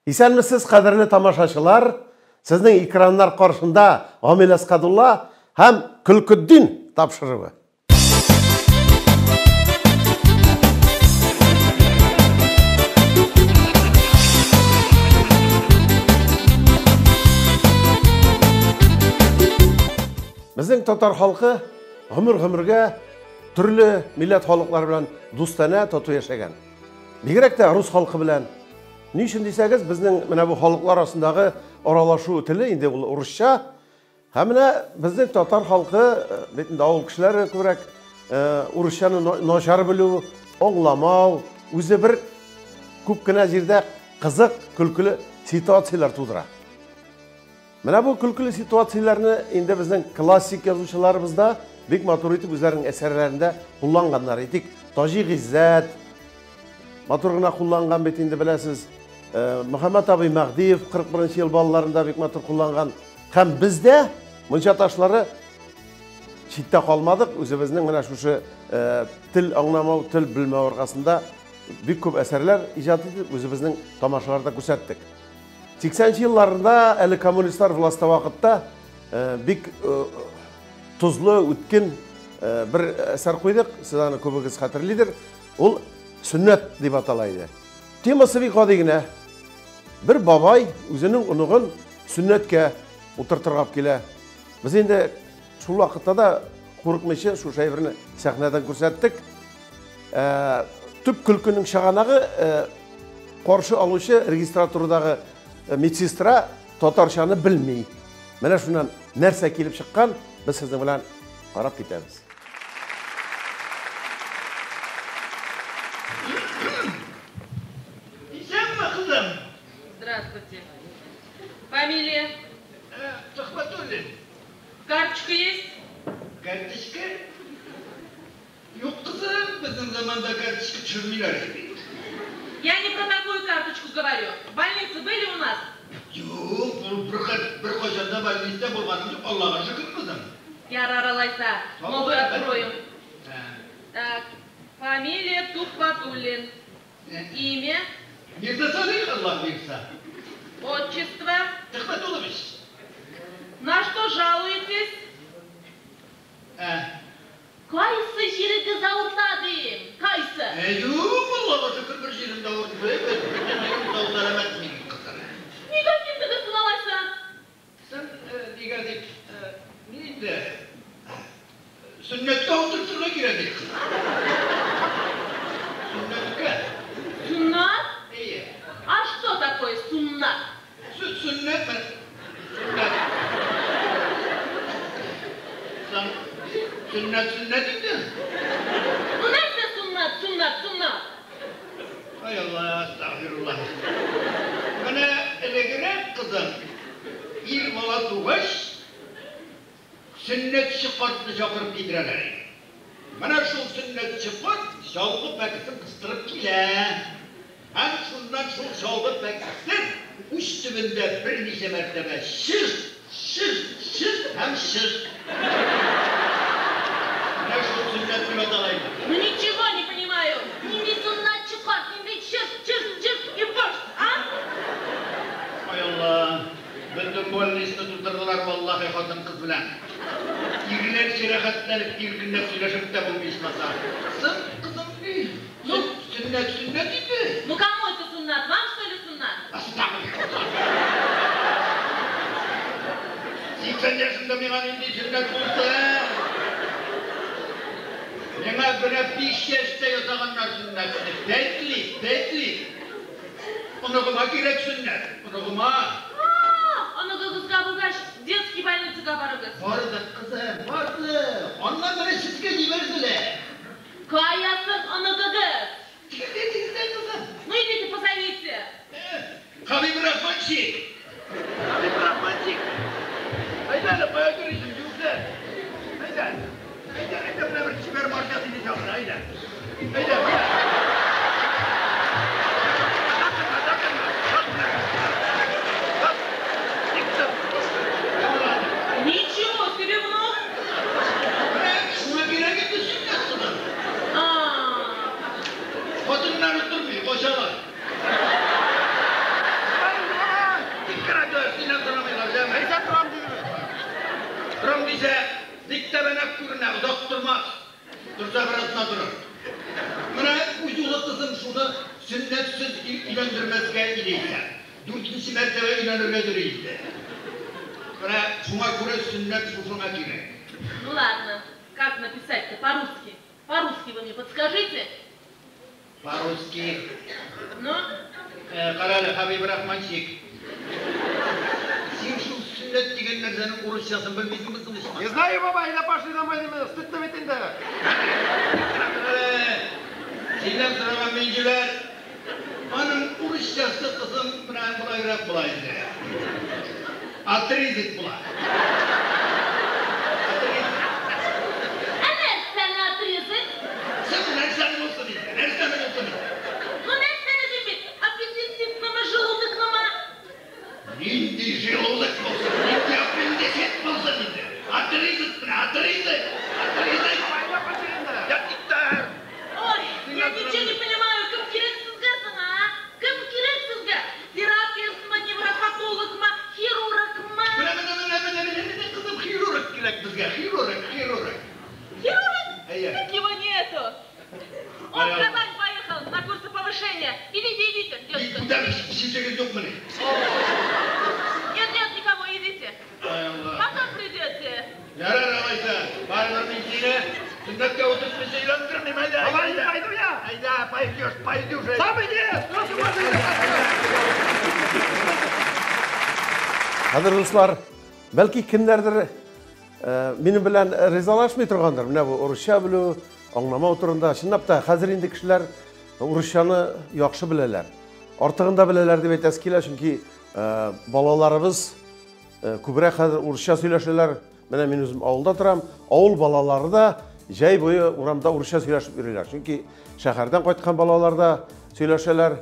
Esenmisiz qadrli tomoshachilar, sizning ekranlar qarshısında Amil Asqadulla ham Kulkuddin topshirig'i. Bizning Tatar xalqi ömür-ömürge türlü millet xalqlar bilan do'stona totuv yashagan. Bigrakda Rus xalqi bilan ne için deyseniz bizning mana bu xalqlar arasındagi aralashuv tili endi ul ruscha. Hamına bizning Tatar xalqi betinde avul kishilar ko'proq ruschani noshar biluv, anglamau, o'zi bir ko'pgina yerda qiziq, kulkuli situatsiyalar tug'diradi. Mana bu kulkuli situatsiyalarni endi bizning klassik yozuvchilarimizda bek motor etib o'zlarining asarlarida qo'llanganlar edik. Tojiq Izzat motorgina qo'llangan betinde bilasiz. Muhammad Abi Magdiyev 41-yil bolalarında bek motor qo'llangan. Ham bizda buncha tashlari chetda qolmadik. O'zimizning mana shu til anglamau, til bilmau orqasida bek ko'p asarlar ijod etib o'zimizning tomoshalarda ko'rsatdik. 80-yillarda eli kommunistlar властта vaqtda bek tuzlu o'tkin bir asar qo'ydik. Sizlarni ko'pingiz xatirlidir. Ul sünnet deb atalaydi. Temasi bek oddiygina bir babay o'zining unug'in sunnatga o'tirtirib kela. Biz endi shu vaqtda da qo'rqmishi shu shayrni sahnadan ko'rsatdik. Tüp kulkuning shag'anag'i qarshi oluvchi registraturdagi medsinstra tatarchani bilmay. Mana shundan narsa kelib chiqqan, biz sizlar bilan qarab ketamiz. Здравствуйте. Фамилия? Тахматуллин. Карточка есть? Карточка? Yok kızım, bizim zamanda карточка çürmüyor gibi. Я не про такую карточку говорю. Больницы были у нас? Yok, bir koşanda больницада болғаным жоқ, Allah'a şükür kızım. Яр аралайса, новую открою. Так, фамилия Тухватуллин. Имя? Мирзасалих, Allah versa. Отчество? Тахматуллович. На что жалуетесь? Kaysı şirketi avurtadım? Kaysı? Yok, Allah'a şükür bir yerimde avurdu. Ben yerimde avurtaramak mıyım kızım? Neden kimde de sınalaysan? Sen diğerdik, neydi? Sünnette avurturtuna girerdik. Sünnetke. Суннат? İyi. А что такое суннат? Sünnet mi? Sünnet. Sen sünnet idi. Ну neyse суннат. Hay Allah, estağfirullah. Bana elegine kızım, bir mala tuğaş, sünnet çıkartını çakırıp gidireler. Bana şu sünnet çıkart, şalgı peksin kıstırıp gile. Hem şundan şu şalgı peksin, üstümünde bir nice mertebe şır, hem şır. Bana şu sünnet bir odalayım. Ну ничего не понимаю. Не суннат çıkart, не чыр и boş, а? Hay Allah, bütün bu elini tutturdular vallahi kadın kız bilen. İrler şerahatlenip bir günde söyleşip de bulmuşmasa. Sen kızım değil. Sünnet idi. Ну кому это суннат? Вам что ли суннат? Estağfurullah. 80 yaşında bana indi sünnet bulsa. Bana böyle 5 yaşta yatağınlar sünnetini. Bekli. Onu kuma gerek sünnet. Onu kuma. Onu kızga bulgaç, детский больницаga barıgız. Vardı kızım, vardı. Ondan beri sizge giberdiler. Kayasın onu kız. Dedinizden kızım. Ну идите позовите. Habib Rahmançik. Haydi baya görüşün yoksa. Haydi buna bir süpermarketini çağır, haydi. Ничего себе внук. Şuna bire gitti sünnet kızım. Kadınlar oturmuyor, koşalar. Dursa karasına durur. Bana uculu kızım şunu sünnetsiz ilendirmezken ileysen. 4. mertebe ilenirge duruydu. Bana şuna göre sünnet şuşuna gerek. Ну ладно, как написать-то по-русски? По-русски вы мне подскажите? По-русски. Ну? Kararı Habib Rahmançik. Sen şu sünnet degen nersenin urusçasını bilmeysin misin işte? Не знаю, баба, и на паши на мой стыдно ведь инде. Selam sıraman menciler. Onun urusçası kızım buna bulayrak bulaydı. Atrizit bula. А nersen atıyorsun? Sen nersen olsun işte, nersen olsun işte. Ну nersen demek? Аппетитныма, желудокныма. Nindi желудок olsun, nindi appendisit olsun işte. Atrizit buna, atrizit. Atrizit. Ya gitti. Ой, я ничего не понимаю, кім керек сізге сына, а? Кім керек сізге? Терапевт ма, невропатолог ма, хирург ма? Міне, kızım хирург gerek bizge, хирург. Хирург? Эй. Так его нету. Он в Казань поехал на курсы повышения. Идите, дедушка. Burada bir şey yok mu ne? Нет, никого, идите. Hay Allah. Потом придете. Yarar alaysa, bayramın içine sünnette oturtmuş ilandırmayayım haydi. Haydi, haydi ya. Haydi, paydiyoruz. Tabii ki. Hadi dostlar, belki kimlerdir benim bilen rizalaşmay turgandir. Mine bu uruscha bilu, anglama oturunda. Şundap da hazır indi kişiler uruschani yaxshi bilalar. Ortig'ini bilalar deb aytasi kelar, chunki balalarimiz ko'proq hozir uruscha so'ylashalar. Mana men o'zim avulda turam. Avul balalari da jay bo'yi uramda uruscha so'ylashib yuradilar. Chunki shahardan qaytgan balalarda so'ylashalar.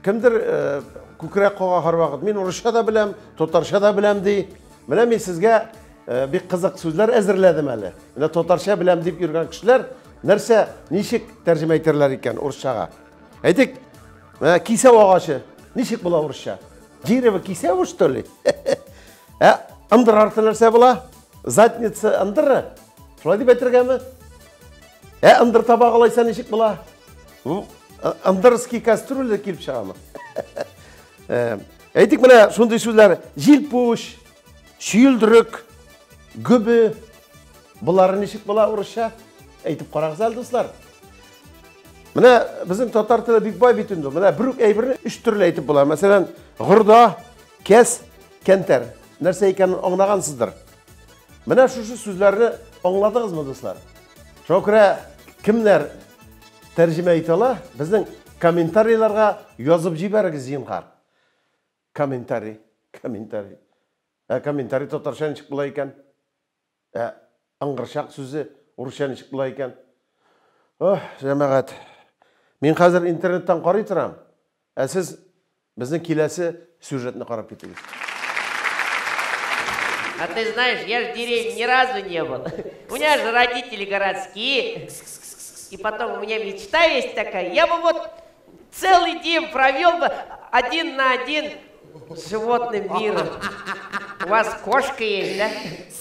Kimdir ko'krak qo'g'a har vaqt men uruscha da bilam, totarsha da bilam dey. Mana men sizga bir qiziq so'zlar azirladim hali. Mana totarsha bilam deb yurgan kishilar narsa nishik tarjima aytirlar ekan uruschaga. Aytik. Mana kisa og'achi nishik bo'la uruscha? Jirevi kisa bu что ли? Andır artı narsa bo'la? Задница andırı. Shulay deb aytirganmi? Andır tabaq olaysa nishik bo'la? Andırski kastrulda kelib chiqami. Aytik mana shunday so'zlar, jilpush, shuyuldirik, gubi bularni nishik bo'la urusha? Aytib qarag'izlar do'stlar. Mana bizning totar tilida Bigboy bitundi. Mana bir aybirni 3 turli aytib bo'lar. Masalan, g'urda, kes, kantar. Narsa ekanini anglagansizdir. Mana shu so'zlarni angladingizmi do'stlar? Shokra kimlar tarjima aytala? Bizning kommentariylarga yozib jibargiz zinhar. Kommentariy. Kommentariy totarshan chiqib bo'lar ekan. Ang'irshaq so'zi urushan chiqib bo'lar ekan. Jamoat. Men hozir internetdan qaray turam. Siz bizning kelasi syujetni qarab ketingiz. А ты знаешь, я же в деревне ни разу не был. У меня же родители городские. И потом у меня мечта есть такая. Я бы вот целый день провел бы один на один с животным миром. У вас кошка есть, да?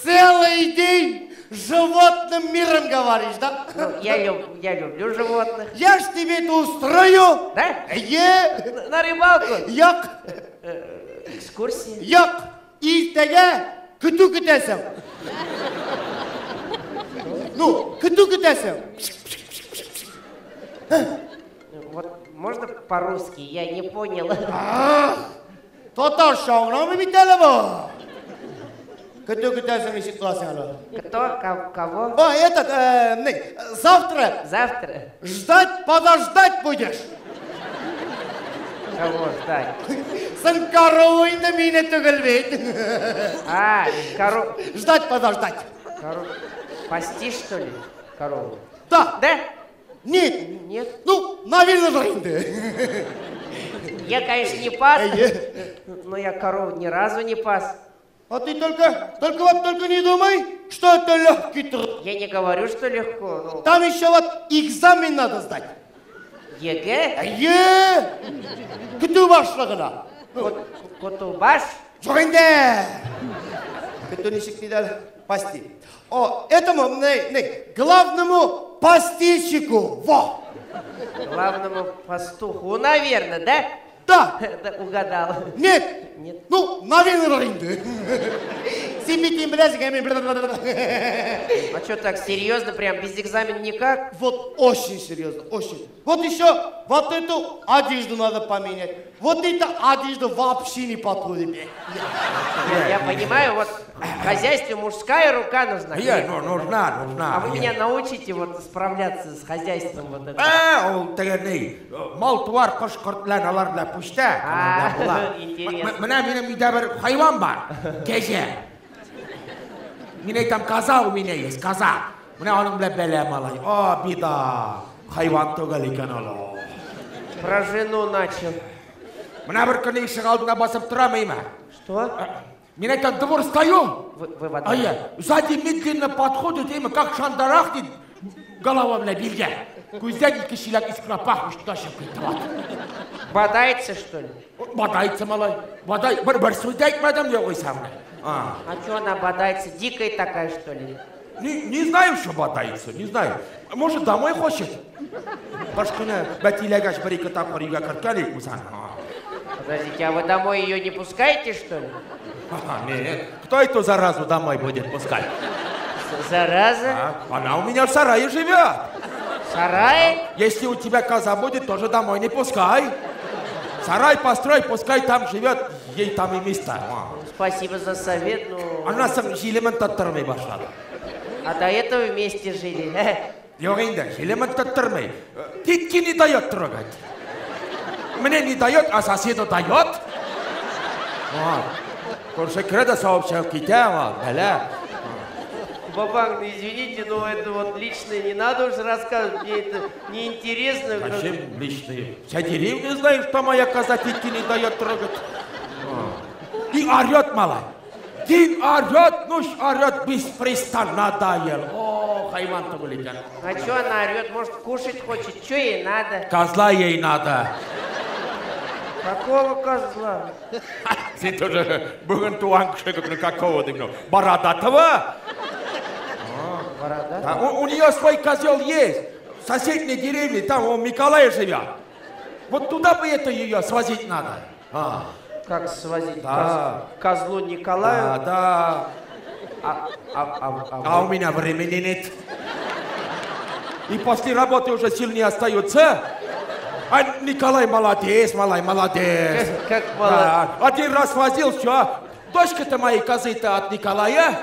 Целый день с животным миром говоришь, да? Ну, я люблю животных. Я ж тебе это устрою. Да? На рыбалку? Як. Экскурсия? Як. Иртеге күтү күтесің. Ну, күтү күтесің. Вот можно по-русски? Я не понял. Татарша аңламы бит әле бу. Күтү күтесің ишек кыласың әле. Кто? Кого? Завтра. Завтра? Ждать, подождать будешь. Кого ждать? Сен корову инде мине түгел бит. Корову. Ждать, подождать. Корову. Пасти, что ли, корову? Да. Да? Нет. Нет. Ну, наверное, же инде. Я, конечно, не пас, но я корову ни разу не пас. А ты только не думай, что это легкий труд. Я не говорю, что легко. Но... Там еще вот экзамен надо сдать. ЕГЭ? Күту башлыгына. Котубаш? Жоқ инде. Күту ничек дейді әлі? Пасти. О, этому, главному пастильщику. Во! Главному пастуху, наверное, да? Да. Да, угадал. Нет. Нет. Ну, наверное. А что так серьезно, прям без экзамена никак? Вот очень серьезно, очень. Вот еще вот эту одежду надо поменять. Вот эта одежда вообще не подходит. Я понимаю, вот в хозяйстве мужская рука нужна. Нужна. А вы меня научите вот справляться с хозяйством вот это. Ол тегеней, мал туар құш-құртлан аларда пушта. Интересно. Мына менің үйде бір хайван бар, кеше. Мен айтам, коза у меня есть, коза. Мына оның біле бәле малай. О, бида, хайван түгел екен ол. Про жену начал. Мына бір күні ішік алдына басып тұрамай ма? Что? Мен айтам, двор стою. Вы в А я, сзади медленно подходит, как шандарахнет, голова бля белья. Көзден екі шилак искра пахнешь, ташып кетіп. Бодается, что ли? Бодается, малай. Бодай, бір сөйді айтмадым не қойсам. А что она бодается? Дикая такая, что ли? Не знаю, что бодается, не знаю. Может, домой хочет? Башкына, бәтиләгәш бір-екі тапқыр үйге кірткәлік мұсан. Подождите, а вы домой ее не пускаете, что ли? Нет. Кто эту заразу домой будет пускать? Зараза? Она у меня в сарае живет. В сарае? Если у тебя коза будет, тоже домой не пускай. Сарай построй, пускай там живет, ей там и место. Спасибо за совет, ну... Она сам жилемін таттырмай башлады. А до этого вместе жили. Жоқ енді, жилемін таттырмай. Титке не дает трогать. Мне не дает, а соседу дает. Көрші кіреді сообщал кетем, бәлә. Бабанг, ну извините, но это вот личное не надо уже рассказывать, мне это неинтересно. Зачем личные? Вся деревня знает, что моя коза титки не дает трогать. И орет, малай. Дин орет, нуш орет, беспрестанно надоел. О, хайван-то вылетел. А что она орет? Может, кушать хочет? Что ей надо? Козла ей надо. Какого козла? Ты тоже бүгін туған кіші какого ты, бородатого? Борода? У нее свой козел есть. В соседней деревне, там у Николая живет. Вот туда бы это ее свозить надо. Как свозить? Да. Козлу Николаю? Да. А у меня времени нет. И после работы уже сил не остается. А Николай молодец, малай, молодец. Как молодец? Да. Один раз возил, все. Дочка-то моей козы-то от Николая.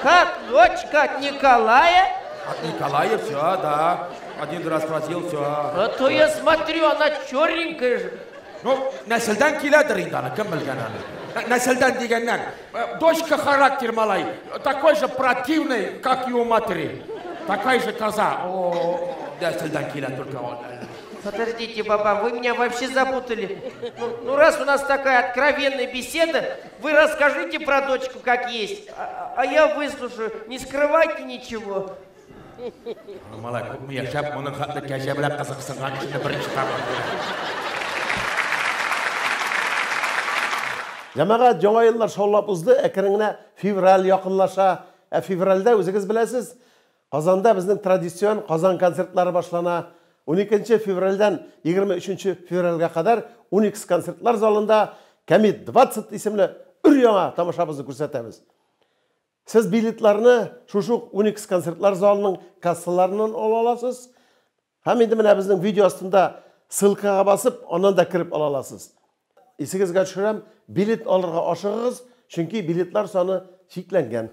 Как? Дочка от Николая? От Николая, все, да. Один раз возил, все. А то я смотрю, она черненькая же. Ну, нәсілден келедір енді ана, кім білген ана. Нәсілден дегеннен. Дочка характер, малай, такой же противный, как и у матери. Такая же коза. О, нәсілден келеді только он. Подождите, баба, вы меня вообще запутали. Ну, раз у нас такая откровенная беседа, вы расскажите про дочку как есть, а я выслушаю. Не скрывайте ничего. Малай, көк яшап, мұның хатны кәжәбіләп қызықсынған ішінде бірінші табылды. Жамағат, жаңа еллар шаулап ұзды, әкіріңіне февраль яқынлаша. Февральда өзіңіз білесіз, Қазанда біздің традицион Қазан концертлары башлана. 12 февральдан 23 февральға қадар 12 концертлар залында Кәмит 20 исемлі үр яңа тамашабызды көрсетеміз. Сіз билетларны шушы 12 концертлар залының кассаларынан ала аласыз. Һәм енді міне біздің видео астында ссылкаға басып, онан да кіріп ала аласыз. Есігізге düşürәм, билет алырға ашығыз, чөнки билетлар саны шектленген.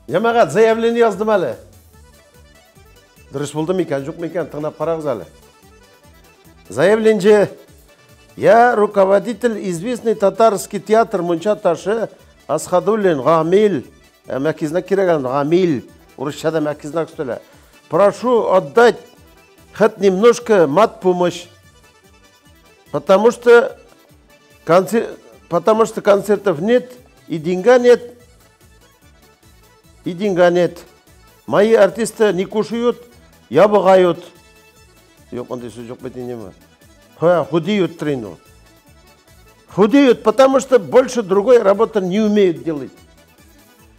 Жамағат, заявление яздым әлі. Дұрыс болды мекен, жоқ мекен, тыңнап қарағыз әлі. Заявление. Я руководитель известный татарский театр Мунча-Ташы Асхадуллин Гамиль. Мәкизна кереген Гамиль. Урысчада мәкизна күстілі. Прошу отдать хоть немножко мат-помощь. Потому что концертов нет и деньга нет. И деньга нет. Мои артисты не кушают, ябығают. Yok, ондай сөз жоқ бәтіне ме? Худеют тренуют. Худеют, потому что больше другой работы не умеют делать.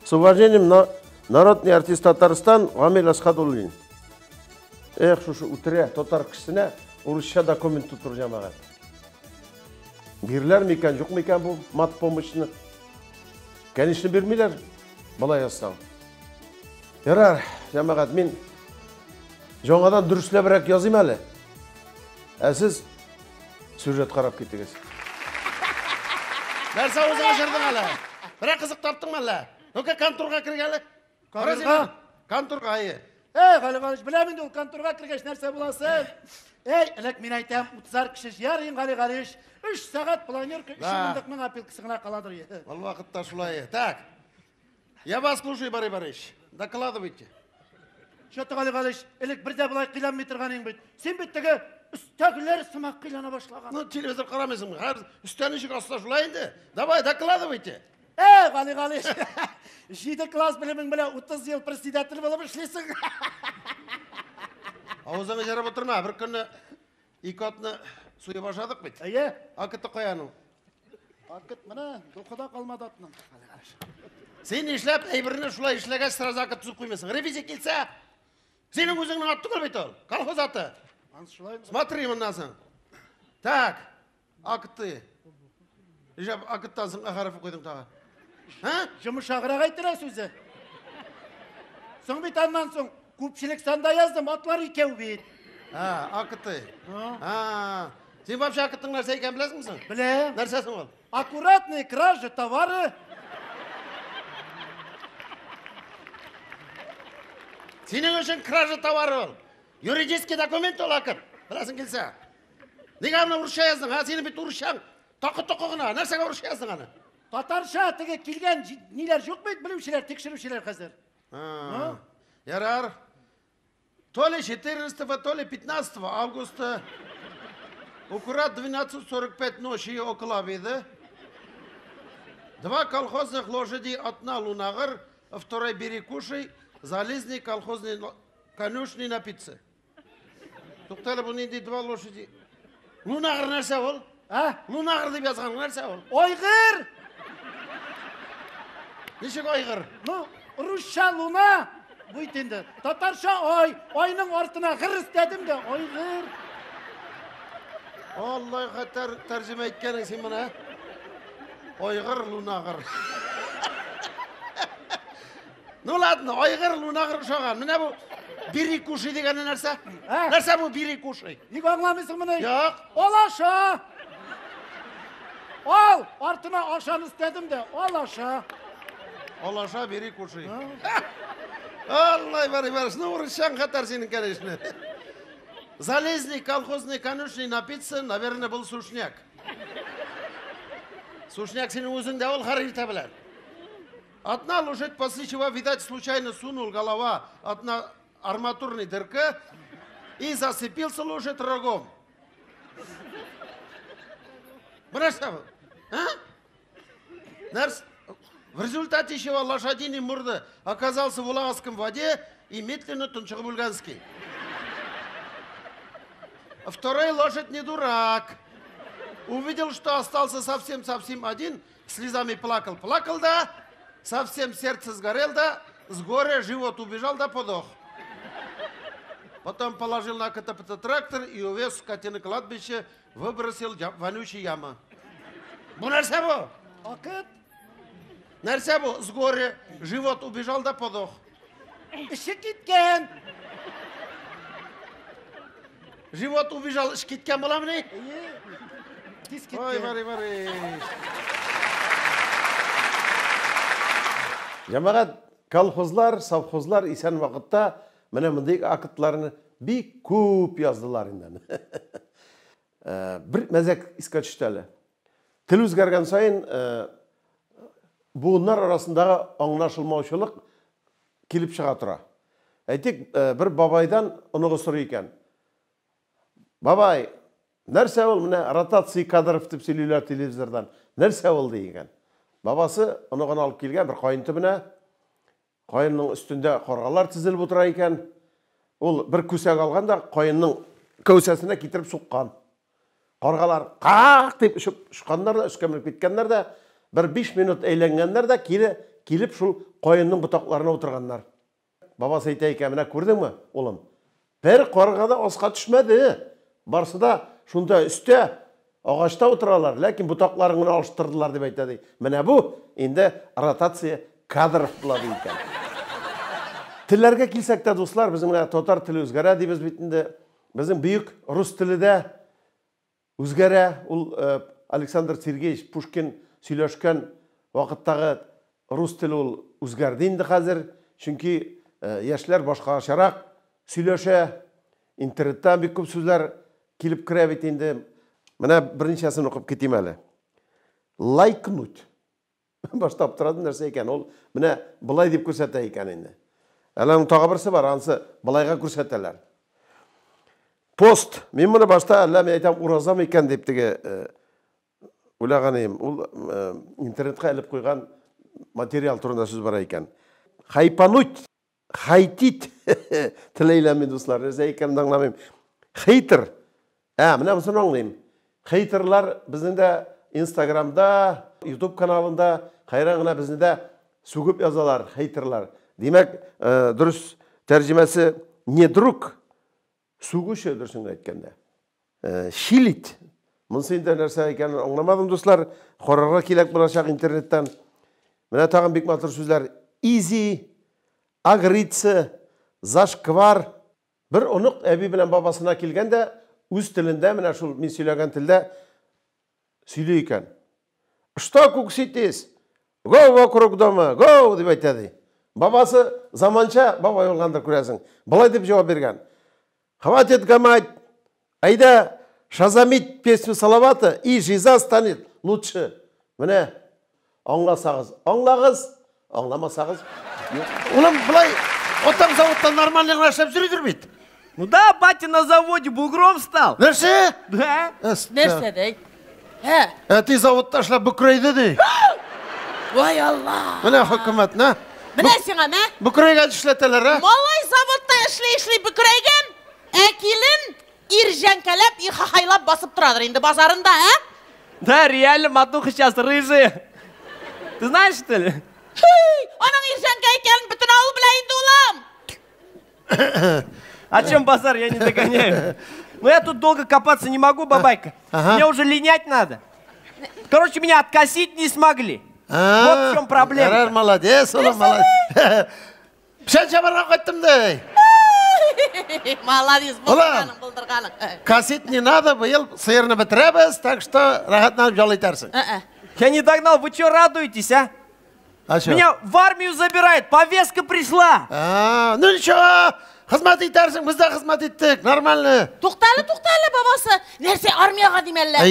С уважением, народный артист Татарстан Гамил Асхадуллин. Эх, шушу утре, татар кішісіне орысша документ тұтыр жамағат. Берлер мекен, жоқ мекен бұл мат помощны. Конечно, бермейлер, балай астан. Ярар, жамағат, мен жаңадан дүріслебірек язым әлі. Сіз сюжет қарап кеттіңіз. Нәрсе өзіңе жүрдің әлі? Бірақ қызық таптың әлі? Өке конторға кіргелі? Конторға? Конторға, айы. Қали Қалиш, білемін ол конторға кіргеш нәрсе боласың. Әлек мен айтам, 30 кіші жарың Қали Қалиш. 3 сағат планер 2000 мың апелкісіғына қаладыр. Ол вақытта шулай. Так, я вас слушаю, Бари Бариш. Докладывайте. Шоты Қали Қалиш, әлек бірде бұлай қиланмай тұрғаның бейт. Сен беттігі үстәгілер сымақ қилана башлаған. Ну, телевизор қарамайсың мұн. Үстәні шық асыла шулайынды. Давай, докладывайте. Қали Қалиш, 7 класс білімің біле 30 ел председатель болып ішлесің. Аузыңа жарап отырма, бір күні екі атыны суя башадық бет. Акытты қояның. Акыт мұны, доқыда қалмады атынан. Сен ешләп, әйбіріне шулай ешләгәш сразу акыт түсіп қоймайсың. Ревизия келсе, сенің өзіңнің атты көрбейті ол. Колхоз аты. Смотри мұннасың. Так, акытты. Ежап, акыттан сың ағарып қойдың тағы. Жұмыс шағырақ айтыра сөзі. Соң бет аннан соң, көпшілік санда яздым, атлар екеу бет. Акытты. Сен бапшы акыттың нәрсе екен білесің мүсің? Білем. Нәрсесің ол? Аккуратный кража товары. Сенің үшін кража товары ол. Юридический документ ол акыт. Білесің келсе. Неге амына ұрысша яздың? Сенің бет ұрысшаң. Тоқы-тоқығына. Нәрсеге ұрысша яздың аны? Татарша тіге келген нелер жоқ бейді білушілер, текшірушілер қазір. Ярар. То ли 14, то ли 15 августа, аккурат 12:45 ночи около обеда, 2 колхозных лошади, одна Лунагар, а второй Берекушей, залезли колхозные конюшни напиться. Тоқтали бұл ненде 2 лошади. Лунагар нәрсе ол? Лунагар деп yazған нәрсе ол? Ойғыр! Нешек ойғыр? Русша луна бұйтенді. Татарша ой, ойның ортына ғыр істедім де, ойғыр. Аллай тәржіме еткенің сен мұна. Ойғыр, лунағыр. Ну ладно, ойғыр, лунағыр ұшаған. Міне бұл Берекуши дегені нәрсе? Нәрсе бұл Берекуши? Неге аңламайсың мұны? Жоқ. Ол аша. Ол, ортына ашан істедім де, ол аша. Олаша Берекуши. Аллай бариш, ну ұрысшан қатар сенің конечно. Залезли колхозные конюшни напиться, наверное, был сушняк. Сушняк сенің өзіңде ол харрита білән. Одна лошадь, после чего, видать, случайно сунул голова одна арматурной дырка и засыпился лошадь рогом. Брашава, Нарс? В результате чего лошадиный морда оказался в Улаговском воде и медленно Тунчагбульганский. Второй лошадь не дурак. Увидел, что остался совсем один, слезами плакал. Плакал, да, совсем сердце сгорел, да, с горя живот убежал, да, подох. Потом положил на трактор и увез в скотиное кладбище, выбросил в вонючую яму. Бу нәрсе бу? Акыт. Нәрсе бу? С горя живот убежал, да, подох. Іші кеткен. Живот убежал, іші кеткен бола міне? Тез кеткен. Ой, бари. Жамағат, колхозлар, совхозлар исән вақытта міне мындайық акытларыны бик көп яздылар индан. Бір мәзәк іске түсті әлі. Тіл өзгерген сайын буындар арасындағы аңлашылмаушылық келіп шыға тұра. Әйтек, бір бабайдан ұнығы сұры екен. Бабай, нәрсе ол, міне ротации кадров деп сөйлейлер телевизордан. Нәрсе ол деген. Бабасы ұнығын алып келген бір қойын түбіне. Қойынның үстінде қорғалар тізіліп отыра екен. Ол бір көсек алғанда қойынның көсесіне кетіріп соққан. Қарғалар қақ деп ұшқандар да, үшке мініп кеткендер де, бір 5 минут әйленгендер де, келіп шул қойынның бұтақларына отырғандар. Бабасы айтайын, мына көрдің ме, олым? Бір қорғада осқа түшмеді. Барсы да, шунда үсте, ағашта отыралар, ләкин бұтақларыңын алыштырдылар деп айтады. Міне бұл, енді ротация кадров болады екен. Тіллерге келсек те, достар, біздің татар тілі өзгәрә дейбіз бетінде. Біздің бүйік рус тілі де өзгәрә. Ол Александр Сергеевич Пушкин сөйләшкән вакыттагы рус теле ул үзгәрде инде хәзер. Чөнки яшьләр башкачарак сөйләшә. Интернеттан бик күп сүзләр килеп керә бит инде. Менә берничәсен укып китим әле. Лайкнуть. Баштап торады нәрсә икән? Ул менә булай дип күрсәтә икән инде. Әле тагы берсе бар, анысы булайга күрсәтәләр. Пост. Мен моны башта әллә мен әйтәм уразам икән дип теге уйлаганым. Ул интернетка алып куйган материал турында сүз бар икән. Хайпануть, хайтит. Теләйләм дуслар, нәрсә икән аңламыйм. Хейтер. Менә моны аңлыйм. Хейтерлар безнең дә Instagramда, YouTube каналында, хайран гына безнең дә сүгеп язалар, хейтерлар. Демәк, дөрес тәрҗемәсе не друг, сүгүче дөресен әйткәндә. Шилит. Монсы инде нәрсә икәнен аңламадым дуслар. Карарга кирәк булачак интернеттан. Менә тагын бик матур сүзләр. Изи, агрица, зашквар. Бер онук әби белән бабасына килгәндә, үз телендә, менә шул мин сөйләгән телдә сөйли икән. Что кукситис? Го вокруг дома, го дип әйтәди. Бабасы заманча баба юлгандыр күрәсең. Булай дип җавап биргән. Хватит гамать. Айда шазамит песню салавата и жиза станет лучше. Менә аңласагыз, аңлагыз, аңламасагыз. Улым, булай отам заводта нормально эшләп йөридер бит. Ну да, батя на заводе бугром стал. Нәрсә? Да. Нәрсә дей? Ти заводта эшләп бөкрәйде ди. Вай Алла! Менә хөкүмәт, нә? Менә сиңа, мә? Бөкрәйгә эшләтәләр, а? Малай заводта эшли бөкрәйгән, килен ирҗәнкәләп, ихахайлап басып торадыр инде базарында, Да, реально, матуха сейчас рыжая. Ты знаешь, что ли? Аның ирҗәнкә икәнен бөтен авыл белә инде улам. О чем базар, я не догоняю. Но я тут долго копаться не могу, бабайка. Мне уже линять надо. Короче, меня откосить не смогли. Вот в чем проблема. Ярар, молодец, улым, молодец. Пешәнчә барга кайттым ди. Молодец, булдырганың, булдырганың. Косить не надо, быел сыерны бетерәбез, так что рахатланып җал итәрсең. Я не догнал, вы что радуетесь, а? Меня в армию забирают, повестка пришла. Ну ничего, хезмәт итәрсең, без дә хезмәт иттек, нормально. Тукталы, бабасы. Нәрсә армияга димәлләр?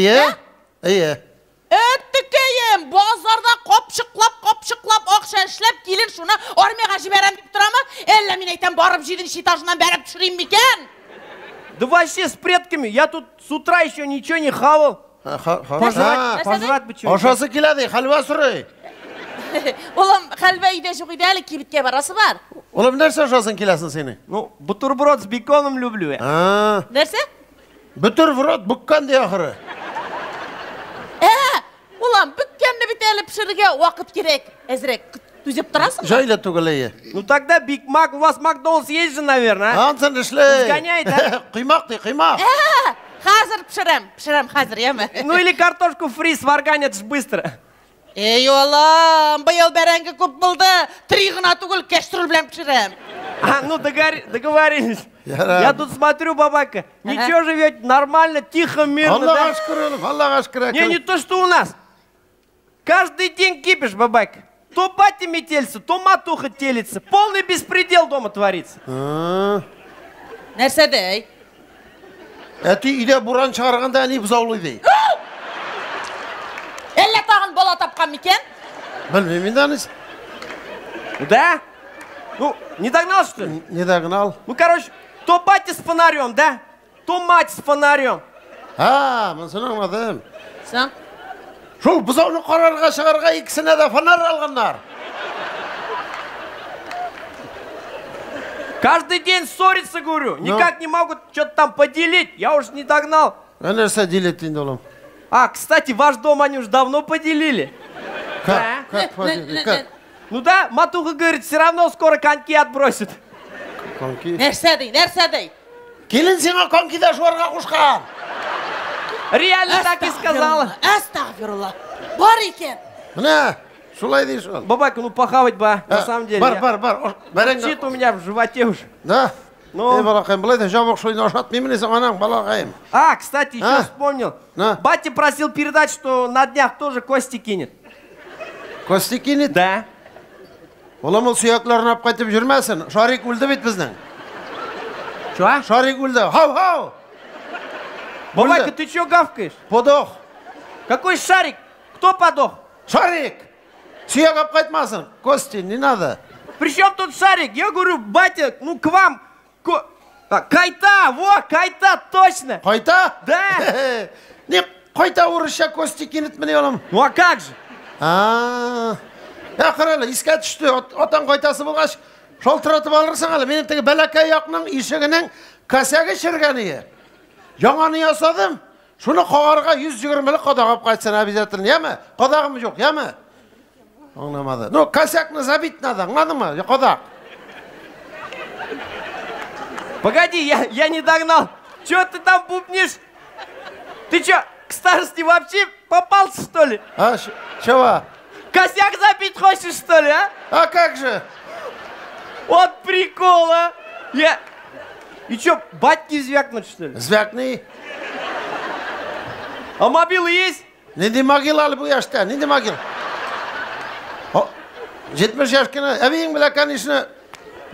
Әйе. Өттекәем, базарда капшыклап, акча эшләп, килен шуны армияга җибәрәм дип торамы? Әллә мин әйтәм, барып 7нче этажыннан бәреп төшерим микән? Да вообще с предками, я тут с утра еще ничего не хавал. Пожрать бы что-нибудь. Ашасы килә ди, хәлвә сорый. Улым, хәлвә өйдә юк иде әле, кибеткә барасы бар. Улым, нәрсә ашасың киләсен сине? Ну, бутерброд с беконом люблю я. Нәрсә? Бутерброд буккан ди ахыры. Улам, бөткәнне бит әле пешерергә вакыт кирәк. Әзрәк түзеп торасың? Җайлы түгел әйе. Ну тогда Биг Мак, у вас Макдональдс есть же, наверное, а? Ансын эшләй. Сгоняй, да? Кыймак ди, кыймак. Хәзер пешерәм хәзер, яме? Ну или картошку фри сварганят ж быстро. Эй, улам, быел бәрәңге күп булды. Три гына түгел, кәштрүл белән пешерәм. Ну договорились. Я тут смотрю, бабака, ничего живете нормально, тихо, мирно, да? Аллаһ шүкр, Аллаһ шүкр. Не то, что у нас. Каждый день кипиш, бабака. То батя метелится, то матуха телится. Полный беспредел дома творится. Нәрсә дей? Әти өйдә буран чыгарганда әни бузаулый ди. Әллә тагын бала тапкан микән? Белмим инде. Да? Ну, не догнал, что ли? Не догнал. Ну, короче, то батя с фонарем, да? То мать с фонарем. Мен сені аңладым. Сәң? Шул бузауны карарга чыгарга икесенә дә фонар алганнар. Каждый день ссорится, говорю. Никак не могут что-то там поделить. Я уж не догнал. Нәрсе делетейін олым? А, кстати, ваш дом они уж давно поделили. Как поделили? Как? Ну да, Матуха говорит, все равно скоро коньки отбросит. Коньки? Нәрсе дей? Келін сеңа конькида жуарға қушқан. Реально так и сказала. Астағфирулла. Бар екен. Міне, шулай дейш ол. Бабайка, ну похавать бы, на самом деле. Бар. Чит у меня в животе уже. Да? Ну. Балақайым, бұлай да жабық шойын ашат мемелесің анам, балақайым. А, кстати, еще вспомнил. На. Батя просил передать, что на днях тоже кости кинет. Кости кинет? Да. Олам ол сүйеклерін ап қайтып жүрмәсін. Шарик өлді бет біздің. Что? Шарик өлді. Хау! Бабайка, ты что гавкаешь? Подох. Какой шарик? Кто подох? Шарик! Сүйек ап қайтмасын. Кости, не надо. При чем тут шарик? Я говорю, батя, ну к вам... Кайта, кайта, точно. Қайта? Да. Не, қайта орысша кости кинет міне олам. Ну а как же? Я қаралы, іске түсті. Отан қайтасы болғаш, шолтыратып алырсың әлі. Менің тегі бәләкәй яқның ішігінің кәсәгі шіргені. Жаңаны ясадым. Шуны қоғарға 120-лік қодағап қайтсын обязательно. Яме? Қодағым жоқ, яме? Аңламады. Ну, косякны забить надо, аңлады ма? Қодақ. Погоди, я не догнал. Чё ты там бубнишь? Ты чё, к старости вообще попался, что ли? А, чего? Косяк забить хочешь, что ли, а? А как же? Вот прикол, а? И чё, батьки звякнуть, что ли? Звякни. А мобилы есть? Не демагил алы bu yaşta, ne demagil? 70 yaşkina, evin bile kanişini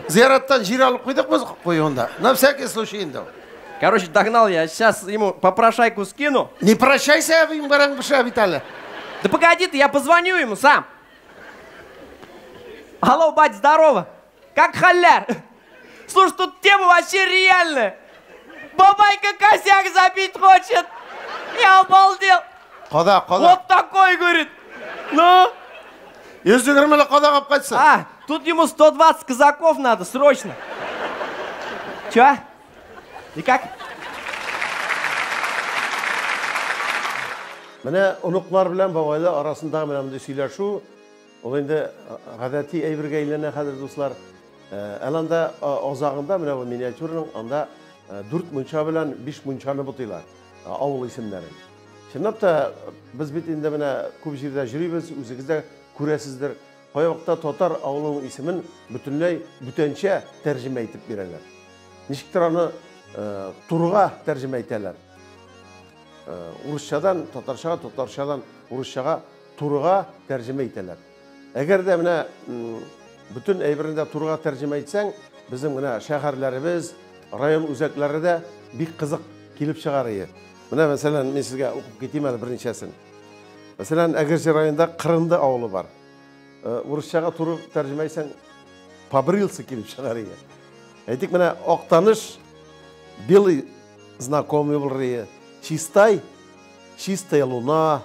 ziyarattan jir alıp koyduk mu koyunda? На всякий случай инде. Короче, догнал я. Сейчас ему попрошайку скину. Не прощайся, evin баран быша Виталий. Да погоди ты, я позвоню ему сам. Алло, бать, здорово. Как халяр? Слушай, тут тема вообще реальная. Бабайка косяк забить хочет. Я обалдел. Қодақ. Вот такой, говорит. Ну? 120 қодақ ап қайтсын. А, тут ему 120 казаков надо, срочно. Чё? И как? Менә онуклар белән бабайлар арасында менә мондай сөйләшү, ул инде гадәти әйбергә әйләнә хәзер дуслар. Әланда азагында менә бу миниатюрның анда 4 мунча белән 5 мунчаны бутыйлар. Авыл исемнәрен. Чынлап та без бит инде менә күп җирдә йөрибез, үзегез дә күрәсездер. Кай вакытта татар авылының исемен бөтенләй бүтәнчә тәрҗемә итеп бирәләр. Ничектер аны турга тәрҗемә итәләр. Урысчадан татарчага, татарчадан урысчага турга тәрҗемә итәләр. Әгәр дә менә бүтән әйберендә турга тәрҗемә итсәң, безнең менә шәһәрләребез, район үзәкләрендә бик кызык килеп чыгар иде. Менә мәсәлән, мен сезгә укып китим әле берничәсен. Мәсәлән, Әгерҗе районында Кырынды авылы бар. Урысчага туры тәрҗемә итсәң, Побрился килеп чыгар иде. Әйтик, менә Актаныш белый знакомый булыр иде. Чистай, чистая луна,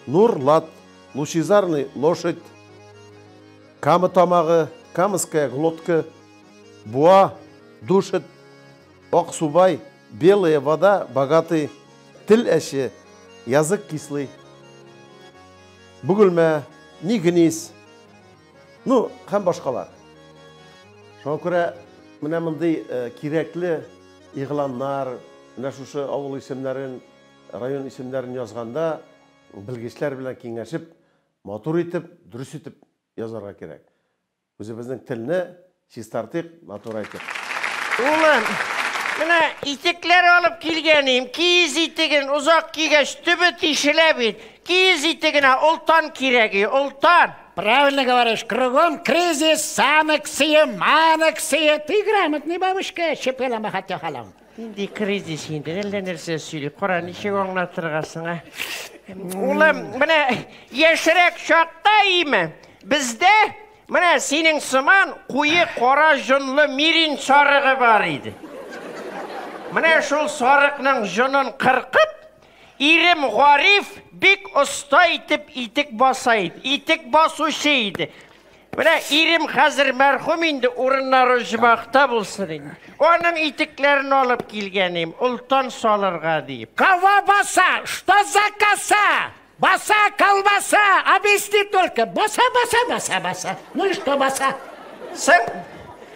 нур лад, лучезарный лошадь, Кама тамагы, камская глотка, буа душит, Аксубай, белая вода, богатый, тил әше, язык кислый, Бүгілмә, нигенис, ну, һәм башкалар. Шуңа күрә менә мондый кирәкле игъланнар, менә шушы авыл исемнәрен, район исемнәрен язганда белгечләр белән киңәшеп, матур итеп, дөрес итеп язарга кирәк. Үзебезнең телне чистартыйк, матур итеп. Улым, менә итекләр алып килгәнем, киез итеген узак кигәч төбе тишелә бит. Киез итегенә ултан кирәге, ултан. Правильно говоришь, кругом кризис, санкции, манкции. Ты грамотный, бабушка, чепелама хотя халам. Инде кризис инде, әллә нәрсә сөйли, кара ничек аңлатыргасың, а? Улым, менә яшьрәк чакта име, бездә менә синең сыман куе кара җонлы мирин сарыгы бар иде. Менә шул сарыкның җонын кыркып, ирем Гариф бик оста итеп итек баса иде. Итек басучы иде. Mine irim hazır merhum indi urunları jımaqta bulsun indi. Onun itiklerini alıp gelgenim, ultan salırga deyip. Кого баса? Что заказа? Баса, колбаса, объясни только. Баса. Ну и что баса? Sen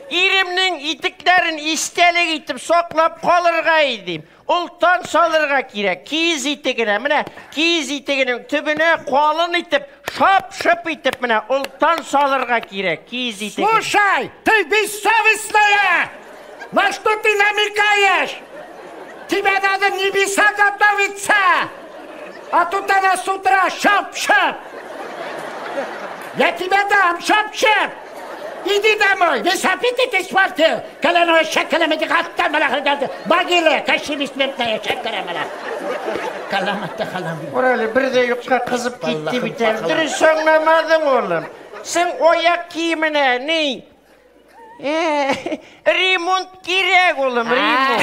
irimnin itiklerin istelik itip soklap kalırga idim. Ultan salırga kirek. Kiyiz itigine mine, kiyiz itiginin tübüne kolun itip, şap itip mine, ultan salırga kirek. Kiyiz itigine. Слушай, ты бессовестная! На что ты намекаешь? Тебе надо в небеса готовиться! А тут она с утра шап. Я тебе дам шап. Иди домой, весь аппетит испортил. Коленой шакаламеди хаттан малахы geldi. Bagile, kaşı bismillah şakalamala. Kalamatı kalam. Oralı bir de yoksa kızıp gitti biter. Dürüst anlamadın oğlum. Sen oyak giyimine ne? Ремонт керек oğlum, ремонт.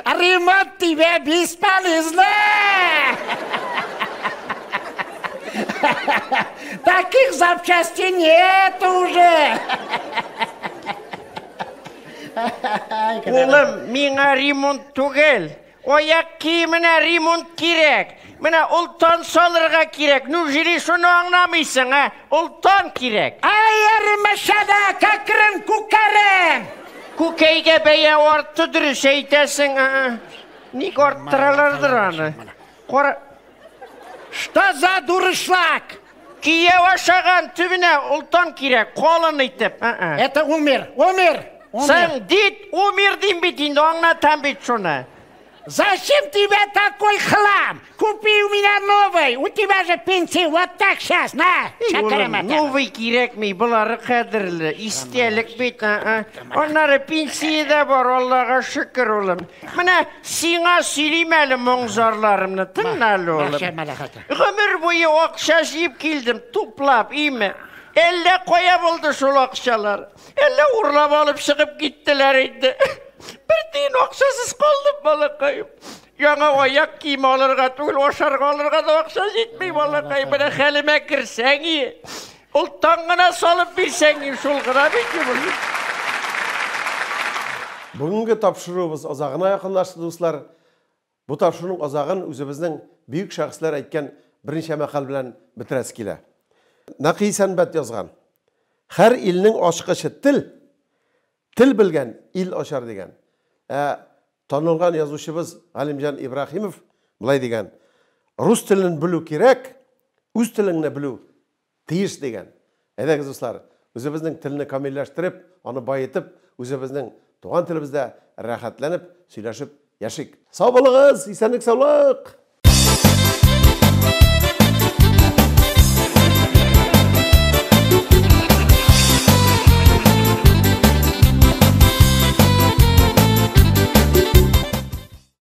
Ремонт тебе бесполезно. Таких запчастей нет уже. Oğlum, mine remont tugel. Oyak giyimine remont gerek. Mine ultan salırga gerek. Nujiri şunu anlamıyorsun ha. Ultan gerek. Ayırmışada kakırın kukarın. Kukeyge beye ortudur şeytesin ha. Nik ortturalardır onu. Что за дуршлаг? Kiyev aşağın tübüne ultan gerek. Kolunu itip. Это умер. Sen dit umir din bitin. Anlatan bit şuna. Зачем тебе такой хлам? Купи у меня новый. У тебя же пенсия вот так сейчас, на. Oğlum, новый gerek mi? Bunları kadirli. İsteyelik bit. Onları pensiye de var Allah'a şükür oğlum. Mine sana söyleyeyim monzarlarımını. Tınnalı oğlum. Ömür boyu akşaş yiyip geldim. Toplap iyi mi? Elle koyabildi şu akşalar. Elle urlap alıp çıkıp gittiler indi. Bir din akşasız kaldım balakayım. Yana ayak giyim alırga tül, oşarga alırga da akşas etmeyim balakayım. Bana halime girsen iyi. Ultangına salıp bilsen iyi şulgına bekliyorum. Бүгінгі тапшыруыбыз азағына якынлашты достар. Бұл тапшыруның азағын өзіміздің büyük şahıslar aytgan birinchi maqal bilan bitirasi kela. Naqiy Sanbat yozgan. Har ilning ochiqishi til bilgan il oshar degan. Tanılgan yozuvchimiz Alimjon Ibrohimov bunday degan. Rus tilini bilu kerak, o'z tilingni bilu tiyish degan. Aydagiz do'stlar, o'zimizning tilni kamillashtirib, uni boyitib, o'zimizning tugan tilimizda rahatlanib, söylashib yashik. Sog' bo'ling'iz, esenlik, sog'lik.